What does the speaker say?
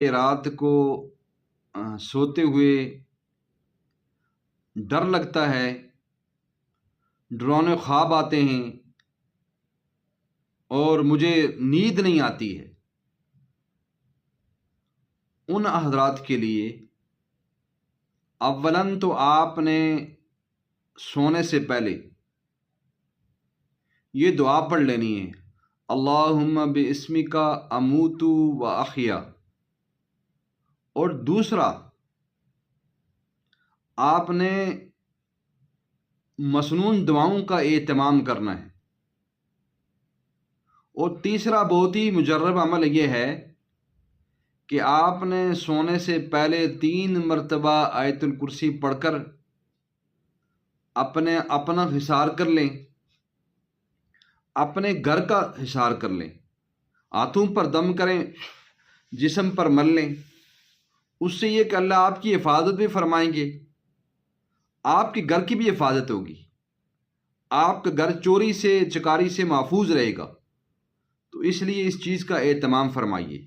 رات کو سوتے ہوئے ڈر لگتا ہے، ڈراؤنے خواب آتے ہیں اور مجھے نیند نہیں آتی ہے، ان حضرات کے لیے اولاً تو آپ نے سونے سے پہلے یہ دعا پڑھ لینی ہے، اللہم باسمک اموت و احیا۔ اور دوسرا، آپ نے مسنون دعاؤں کا اہتمام کرنا ہے۔ اور تیسرا بہت ہی مجرب عمل یہ ہے کہ آپ نے سونے سے پہلے 3 مرتبہ آیت الکرسی پڑھ کر اپنا حصار کر لیں، اپنے گھر کا حصار کر لیں، ہاتھوں پر دم کریں، جسم پر مل لیں۔ اس سے یہ کہ اللہ آپ کی حفاظت بھی فرمائیں گے، آپ کے گھر کی بھی حفاظت ہوگی، آپ کا گھر چوری سے چکاری سے محفوظ رہے گا۔ تو اس لیے اس چیز کا اہتمام فرمائیے۔